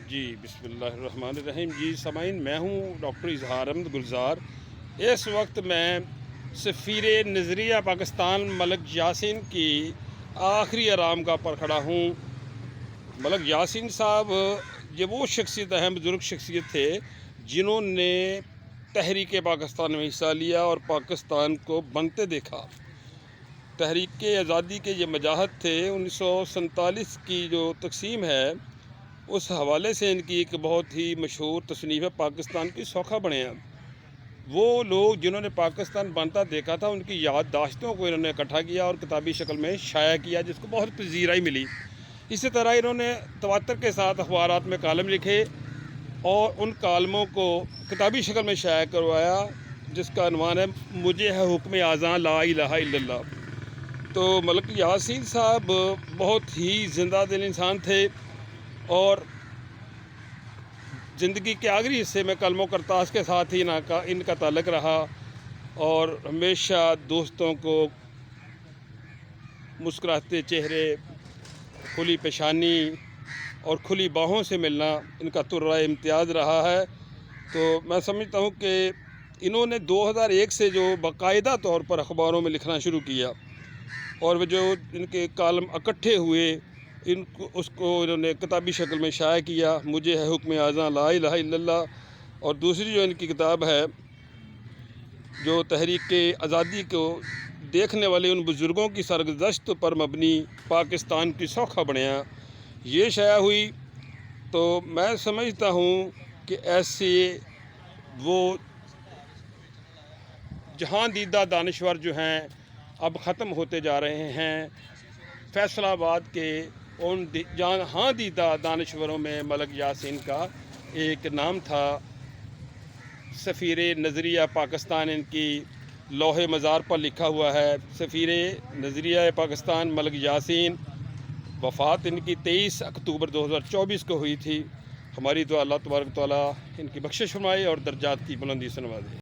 جی بسم اللہ الرحمن الرحیم۔ جی سامعین، میں ہوں ڈاکٹر اظہار احمد گلزار۔ اس وقت میں سفیر نظریہ پاکستان ملک یاسین کی آخری آرامگاہ پر کھڑا ہوں۔ ملک یاسین صاحب یہ وہ شخصیت اہم بزرگ شخصیت تھے جنہوں نے تحریک پاکستان میں حصہ لیا اور پاکستان کو بنتے دیکھا۔ تحریک آزادی کے یہ مجاہد تھے۔ 1947 کی جو تقسیم ہے اس حوالے سے ان کی ایک بہت ہی مشہور تصنیف ہے پاکستان کی سوکھا بنے ہیں۔ وہ لوگ جنہوں نے پاکستان بنتا دیکھا تھا ان کی یادداشتوں کو انہوں نے اکٹھا کیا اور کتابی شکل میں شائع کیا، جس کو بہت پذیرائی ملی۔ اسی طرح انہوں نے تواتر کے ساتھ اخبارات میں کالم لکھے اور ان کالموں کو کتابی شکل میں شائع کروایا، جس کا عنوان ہے مجھے ہے حکم اذاں لا الہ الا اللہ۔ تو ملک یاسین صاحب بہت ہی زندہ دل انسان تھے اور زندگی کے آخری حصے میں قلم و کرتاس کے ساتھ ہی ان کا تعلق رہا اور ہمیشہ دوستوں کو مسکراتے چہرے، کھلی پیشانی اور کھلی باہوں سے ملنا ان کا طرہ امتیاز رہا ہے۔ تو میں سمجھتا ہوں کہ انہوں نے 2001 سے جو باقاعدہ طور پر اخباروں میں لکھنا شروع کیا اور وہ جو ان کے کالم اکٹھے ہوئے اس کو انہوں نے کتابی شکل میں شائع کیا، مجھے ہے حکم اذاں لا الہ الا اللہ۔ اور دوسری جو ان کی کتاب ہے جو تحریک آزادی کو دیکھنے والے ان بزرگوں کی سرگزشت پر مبنی پاکستان کی سوکھا بنیا، یہ شائع ہوئی۔ تو میں سمجھتا ہوں کہ ایسے وہ جہاں دیدہ دانشور جو ہیں اب ختم ہوتے جا رہے ہیں۔ فیصل آباد کے ان جہاں دیدہ دانشوروں میں ملک یاسین کا ایک نام تھا۔ سفیر نظریہ پاکستان ان کی لوح مزار پر لکھا ہوا ہے، سفیر نظریہ پاکستان ملک یاسین۔ وفات ان کی 23 اکتوبر 2024 کو ہوئی تھی۔ ہماری دعا اللہ تبارک و تعالیٰ ان کی بخشش فرمائے اور درجات کی بلندی سے نوازے۔